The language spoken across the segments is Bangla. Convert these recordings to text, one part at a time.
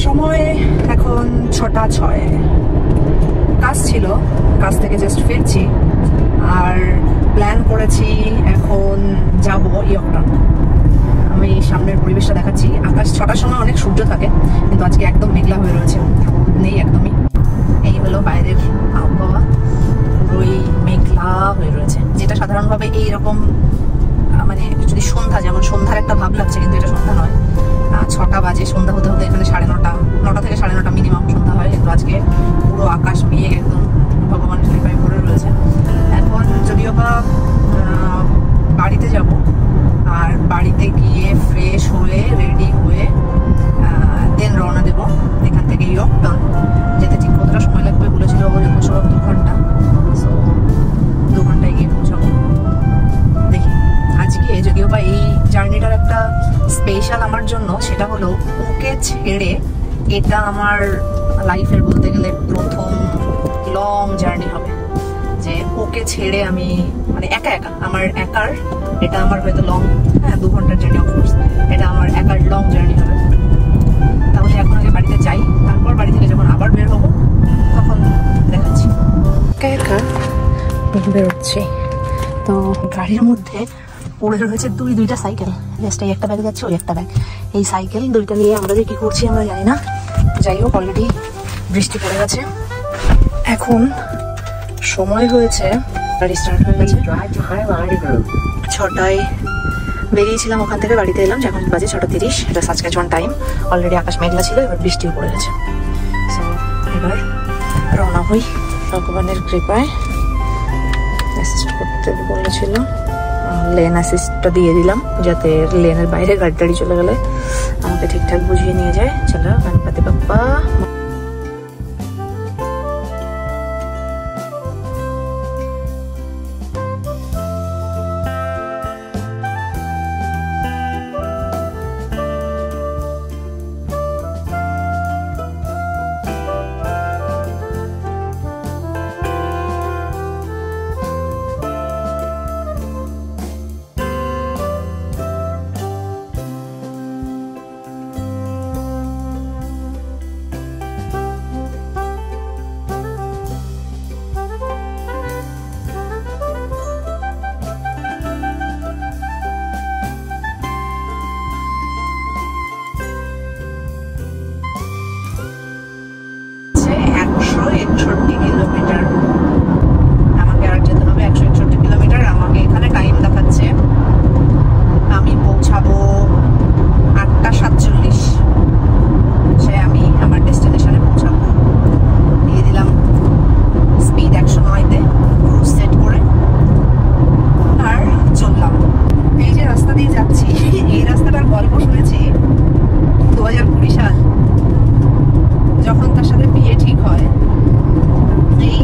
সময় এখন 6:06। কাজ ছিল, কাজ থেকে জাস্ট ফিরছি আর প্ল্যান করেছি এখন যাব ইয়র্কটন। আমি সামনের পরিবেশটা দেখাচ্ছি। আকাশ 6টার সময় অনেক সূর্য থাকে, কিন্তু আজকে একদম মেঘলা হয়ে রয়েছে, রোদ নেই একদমই। এই হলো বাইরের আবহাওয়া, পুরোই মেঘলা হয়ে রয়েছে, যেটা সাধারণভাবে এইরকম মানে যদি সন্ধ্যা, যেমন সন্ধ্যার একটা ভাব লাগছে, কিন্তু এটা সন্ধ্যা নয়। 6টা বাজে, সন্ধ্যা হতে হতে এখানে 9:30 থেকে 9:30 মিনিমাম সন্ধ্যা হয়। কিন্তু আজকে পুরো আকাশ মেঘ একদম ভগবানের কৃপায় ভরে রয়েছে। এখন যদিও বা বাড়িতে যাব, আর বাড়িতে গিয়ে ফ্রেশ হয়ে রেডি হয়ে দেন রওনা দেবো এখান থেকে ইয়র্কটন যেতে। ঠিক কতটা সময় লাগবে বলেছিল, যখন সব 2 ঘন্টা। সো 2 ঘন্টায় গিয়ে পৌঁছাবো। দেখি আজকে যদিও বা এই জার্নিটার একটা স্পেশাল আমার জন্য, সেটা হলো ওকে ছেড়ে এটা আমার লাইফের বলতে গেলে প্রথম লং জার্নি হবে। যে ওকে ছেড়ে আমি মানে একা আমার একার, এটা আমার হয়তো লং, 2 ঘন্টার জার্নি অফকোর্স, এটা আমার একার লং জার্নি হবে। তাহলে এখন আগে বাড়িতে যাই, তারপর বাড়ি থেকে যখন আবার বের হবো তখন দেখাচ্ছি। একা বেরোচ্ছি তো গাড়ির মধ্যে পড়ে রয়েছে দুইটা সাইকেল। জাস্ট এই একটা ব্যাগ যাচ্ছে, ওই একটা ব্যাগ। এই সাইকেল দুইটা নিয়ে আমরা যে কি করছি আমরা জানি না। যাই হোক, অলরেডি বৃষ্টি পড়ে গেছে। এখন সময় হয়েছে, গাড়ি স্টার্ট হয়ে গেছে। 6টায় বেরিয়েছিলাম ওখান থেকে, বাড়িতে এলাম এখন বাজে 6:30। এটা সাসক্যাচুয়ান টাইম। অলরেডি আকাশ মেঘলা ছিল, এবার বৃষ্টিও পড়ে গেছে। সো এবার রওনা হই ভগবানের কৃপায়। অ্যাসিস্ট করতে বলেছিল, লেন অ্যাসিস্টটা দিয়ে দিলাম, যাতে লেনের বাইরে গাড়ি টাড়ি চলে গেলে আমাকে ঠিকঠাক বুঝিয়ে নিয়ে যায়। চলো গণপতি বাপ্পা। আমাকে আর যেতে হবে 161 কিলোমিটার। আমাকে এখানে টাইম দেখাচ্ছে আমি পৌঁছাবো 8:47। সে আমি আমার ডেস্টিনেশনে পৌঁছাবো। দিয়ে দিলাম স্পিড 109-তে, ক্রুজ সেট করে, আর চললাম। এই যে রাস্তা দিয়ে যাচ্ছি, এই রাস্তাটার গল্প শুনেছি 2020 সাল, যখন তার সাথে বিয়ে ঠিক হয়। এই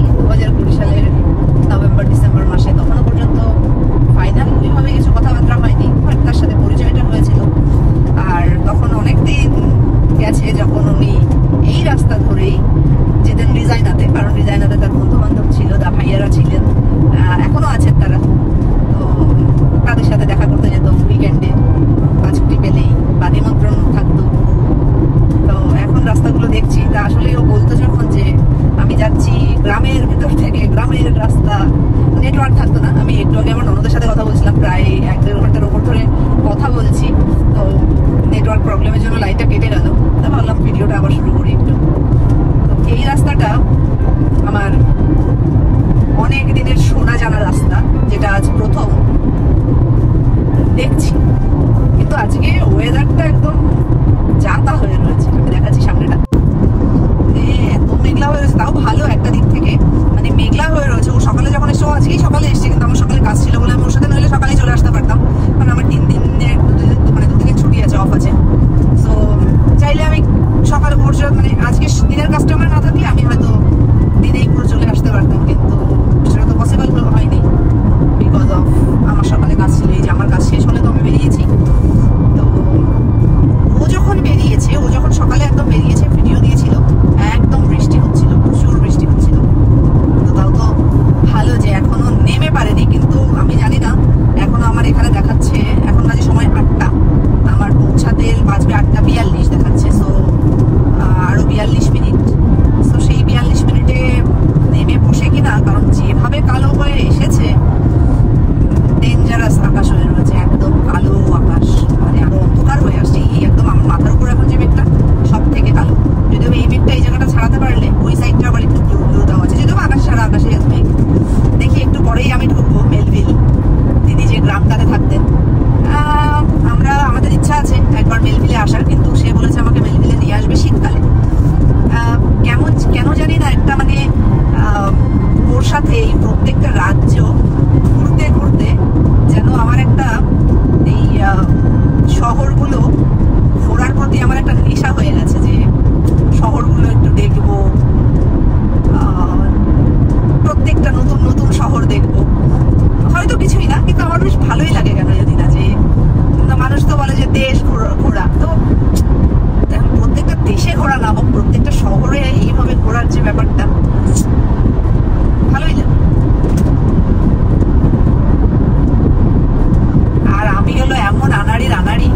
দেশে ঘোরা না হোক, প্রত্যেকটা শহরে এইভাবে ঘোরার যে ব্যাপারটা ভালোই লাগে। আর আমি হলো এমন আনাড়ি গাড়ি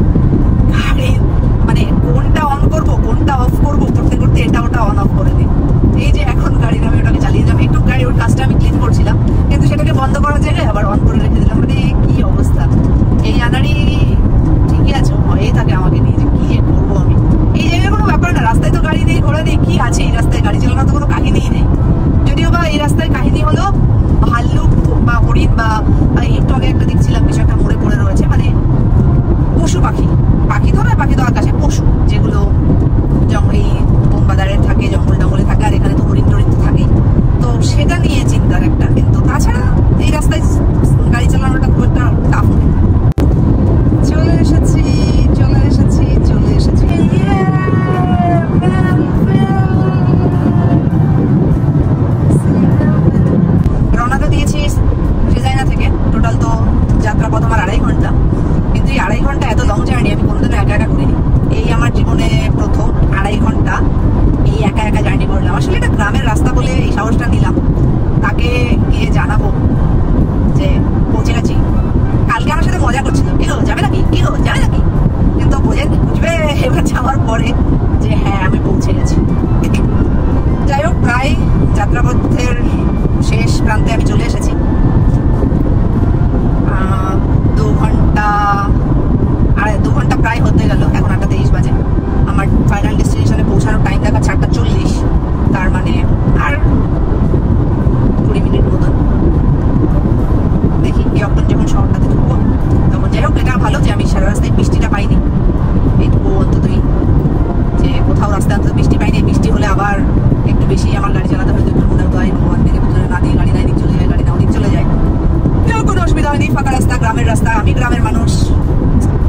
মানে কোনটা অন করবো কোনটা অফ করবো করতে করতে এটা ওটা অন অফ করে দিই। এই যে এখন গাড়ির আমি ওটাকে চালিয়ে যাবো, একটু গাড়ি ওর কাজটা আমি ক্লিন করছিলাম, কিন্তু সেটাকে বন্ধ করার জায়গায় আবার অন করে রেখে দিলাম। মানে কি অবস্থা! এই আনাড়ি ঠিকই আছে, ভয়েই থাকে আমাকে নিয়ে যে কি যে করবো আমি। এই জায়গায় কোনো ব্যাপার না, রাস্তায় তো গাড়ি নেই ঘোড়া নেই, কি আছে এই রাস্তায়? গাড়ি চালানোর তো কোনো কাহিনীই নেই। যদিও বা এই রাস্তায় কাহিনী হলো ভাল্লুক বা হরিণ বা একটু আগে একটা দেখছিলাম কিছু একটা মরে পড়ে রয়েছে, মানে পশু পাখি, পাখি তো নয়, পাখি তো আকাশে, পশু যেগুলো জঙ্গলে বোমবাদারে থাকে, জঙ্গলে থাকে, আর এখানে তো হরিণ টরিণ থাকেই, তো সেটা নিয়ে চিন্তার একটা। কিন্তু তাছাড়া এই রাস্তায় গাড়ি চালানোটা খুব একটা টাফ নয়। চলে এসেছি রওনা তো দিয়েছি রেজাইনা থেকে। টোটাল তো যাত্রাপথ আমার 2.5 ঘন্টা, কিন্তু এই 2.5 ঘন্টা এত লং জার্নি আমি কোনোদিনও একা একা করিনি। এই আমার জীবনে প্রথম 2.5 ঘন্টা এই একা একা জার্নি করলাম। আসলে এটা গ্রামের রাস্তা বলে এই সাহসটা নিলাম, তাকে গিয়ে জানাবো যে পৌঁছে গেছি। কালকে আমার সাথে মজা করছিল, কি গো যাবে নাকি, কি গো যাবে নাকি, কিন্তু বুঝবে এবার যাওয়ার পরে যে হ্যাঁ আমি পৌঁছে গেছি। যাই হোক, প্রায় যাত্রাপথের শেষ প্রান্তে আমি চলে এসেছি। 2 ঘন্টা প্রায় হতে গেল, এখন 8:23 বাজে। আমার ফাইনাল ডেস্টিনেশনে পৌঁছানোর টাইম দেখা 4:40, তার মানে আর 20 মিনিট মতন। দেখি ইয়র্কটন যখন শহরটাতে ঢুকবো তখন। যাই হোক, এটা ভালো যে আমি সারা রাস্তায় বৃষ্টিটা পাইনি, এইটুকু অন্ততই, যে কোথাও রাস্তায় অন্তত বৃষ্টি পাইনি। বৃষ্টি হলে আবার একটু বেশি আমার গাড়ি চালাতে হয়তো একটু মনে হতো ভগবান দিকে ভিতরে না দিয়ে গাড়ি না এদিক চলে যায়, গাড়ি না ওদিক চলে যায়। কোনো অসুবিধা হয়নি, ফাঁকা রাস্তা, গ্রামের রাস্তা, আমি গ্রামের মানুষ,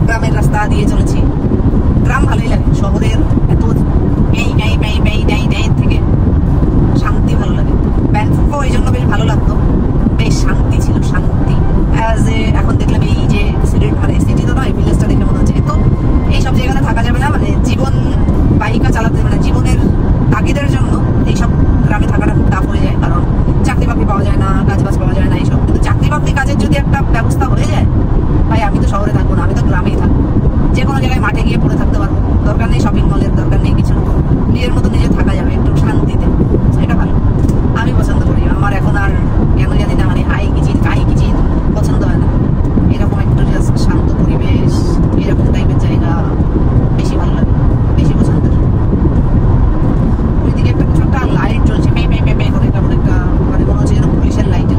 গ্রামের রাস্তা দিয়ে চলেছি। গ্রাম ভালোই লাগে, শহরের এত থেকে শান্তি ভালো লাগে। ব্যাংককও এই জন্য বেশ ভালো লাগতো, বেশ শান্তি ছিল, শান্তি। এখন দেখলাম এই যে সিটি তো নয়, ভিলেজটা দেখে মনে হচ্ছে তো এইসব জায়গাতে থাকা যাবে না, মানে জীবন বাইকা চালাতে, মানে জীবনের তাগিদের জন্য এইসব গ্রামে থাকাটা খুব টাফ হয়ে যায়, কারণ চাকরি বাকরি পাওয়া যায় না, কাজ বাজ পাওয়া যায় না এইসব। কিন্তু চাকরি বাকরি কাজের যদি একটা ব্যবস্থা হয়ে যায়, ভাই আমি তো শহরে থাকবো না, আমি তো গ্রামেই থাকবো। যে কোনো জায়গায় মাঠে গিয়ে পড়ে থাকতে পারবো, দরকার নেই শপিং মলের, দরকার নেই কিছু, নিজের মতো নিজে থাকা যাবে একটু শান্তিতে, এটা ভালো। আমি পছন্দ করি। আমার এখন আর কেন জানি না, মানে হাই কিচির পছন্দ হয় না। এরকম একটু জাস্ট শান্ত পরিবেশ, এরকম টাইপের জায়গা বেশি ভালো লাগে, বেশি পছন্দের। ওইদিকে একটা ছোট্ট লাইট জ্বলছে, পে করে, কেমন একটা, মানে মনে হচ্ছে যেন পুলিশের লাইট,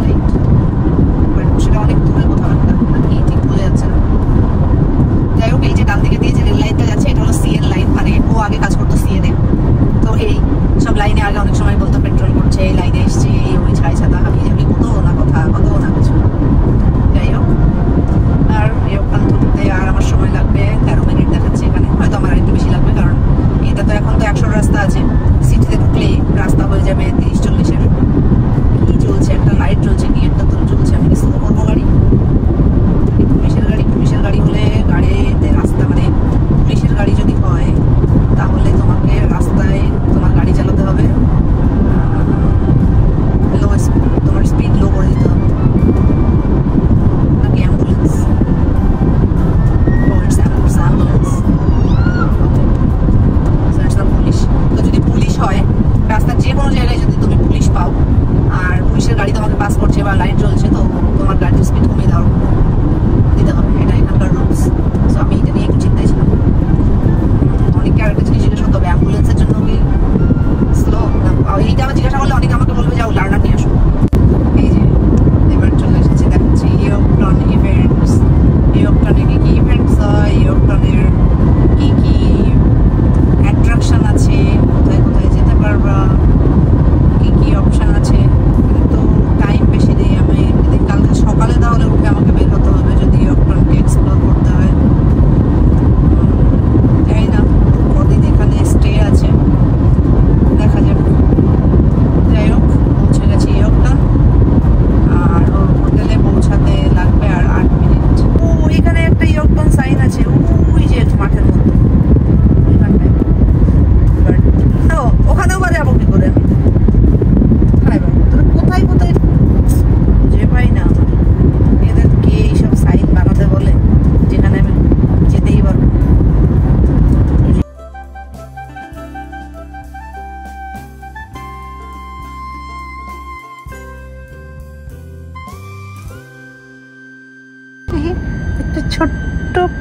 সেটা অনেক দূরে কোথাও একটা, কি ঠিক বোঝা যাচ্ছে না। যাই হোক, এই যে ডান দিকে দিয়ে যে রেল লাইনটা যাচ্ছে, এটা হলো সিএন লাইন, মানে ও আগে কাজ করতো সিএনএ। তো এই সব লাইনে আগে অনেক সময় বলতো পেট্রোল করছে, এই লাইনে এসছে, এই ওই ছাই ছাতা হাবিয়ে যাবি, কত না কথা, কত না কিছু। যাই হোক, আর ইয়র্কটন ঢুকতে আর আমার সময় লাগবে 13 মিনিট দেখাচ্ছে এখানে, হয়তো আমার আরেকটু বেশি লাগবে, কারণ এটা তো এখন তো 100 রাস্তা আছে, সিটিতে ঢুকলে রাস্তা হয়ে যাবে 30-40-এর। কি চলছে, একটা লাইট জ্বলছে, কি একটা তো চলছে, আমি স্লো করবো গাড়ি। পুলিশের গাড়ি হলে গাড়িতে রাস্তা, মানে পুলিশের গাড়ি যদি হয় তাহলে তোমাকে রাস্তায় তোমার গাড়ি চালাতে হবে, তোমার স্পিড লো করে দিতে হবে। নাকি অ্যাম্বুলেন্স, পুলিশ। তো যদি পুলিশ হয়, রাস্তার যে কোনো জায়গায় যদি তুমি পুলিশ পাও আর পুলিশের গাড়ি তোমাকে পাস করছে বা লাইট জ্বলছে, তো তোমার গাড়ির স্পিড কমিয়ে দিতে হবে, এটা এখানকার রুলস। সো আমি এটা নিয়ে একটু চিন্তায় ছিলাম। অনেককে আরেকটা জিনিস জিজ্ঞেস করতে হবে, অ্যাম্বুলেন্সের জন্য কি স্লো না, এইটা আবার জিজ্ঞাসা করলে অনেকে আমাকে বলবে যাও লার্নার নিয়ে আসো। এই যে এবার চলে এসেছে, দেখাচ্ছি ইয়র্কটন ইভেন্টস। ইয়র্কটনে কি কি ইভেন্টস হয়, ইয়র্কটনের কি কি অ্যাট্রাকশন আছে, কোথায় কোথায় যেতে পারবা, কি কি অপশন আছে। কিন্তু টাইম বেশি নেই, আমি কালকে সকালে তাহলে উঠে আমাকে বের হতে হবে যদি ইয়র্কটনকে এক্সপ্লোর করতে হয়। জানি না কদিন এখানে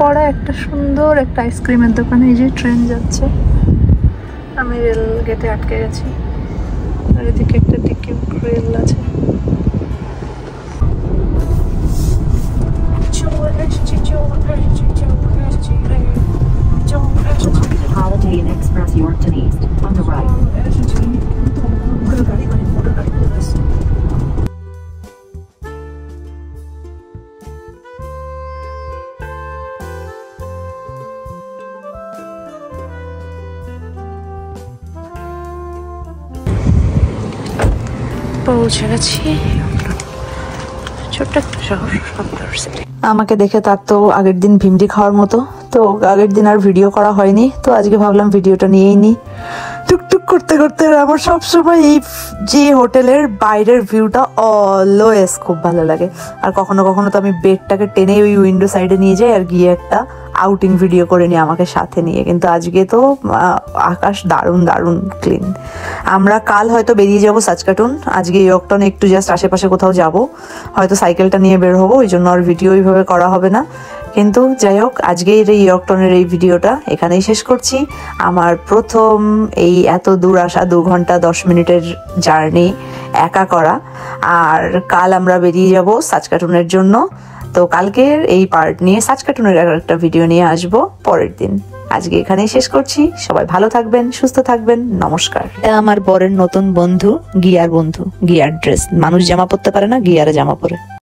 পড়া একটা সুন্দর একটা আইসক্রিমের দোকানে। এই যে ট্রেন যাচ্ছে, আমি রেল গেটে আটকে গেছি, আর এদিকে একটা টিকিট রেল আছে। Holiday Inn Express Yorkton East on the right. পৌঁছে গেছি, ছোট্ট একটা শহর। আমাকে দেখে তার তো আগের দিন ভিমডি খাওয়ার মতো, তো আগের দিন আর ভিডিও করা হয়নি, তো আজকে ভাবলাম ভিডিওটা নিয়েই নিই। টুকটুক করতে করতে আমার সবসময় এই যে হোটেলের বাইরের ভিউটা অলওয়েজ খুব ভালো লাগে। আর কখনো কখনো তো আমি বেডটাকে টেনে ওই উইন্ডো সাইডে নিয়ে যাই আর গিয়ে একটা আউটিং ভিডিও করে নিই আমাকে সাথে নিয়ে। কিন্তু আজকে তো আকাশ দারুণ দারুণ ক্লিন। আমরা কাল হয়তো বেরিয়ে যাব সাচকাটুন, আজকে ইয়র্কটনে একটু জাস্ট আশেপাশে কোথাও যাব, হয়তো সাইকেলটা নিয়ে বের হবো, ওই জন্য আর ভিডিও এইভাবে করা হবে না। কিন্তু যাই হোক, আজকের এই ইয়র্কটনের এই ভিডিওটা এখানেই শেষ করছি। আমার প্রথম এই এত দূর আসা 2 ঘন্টা 10 মিনিটের জার্নি একা করা। আর কাল আমরা বেরিয়ে যাব সাচকাটুনের জন্য, তো কালকের এই পার্ট নিয়ে সাচকাটুনের একটা ভিডিও নিয়ে আসবো পরের দিন। আজকে এখানেই শেষ করছি। সবাই ভালো থাকবেন, সুস্থ থাকবেন, নমস্কার। এটা আমার বরের নতুন বন্ধু, গিয়ার বন্ধু, গিয়ার ড্রেস। মানুষ জামা পরতে পারে না, গিয়ারে জামা পরে।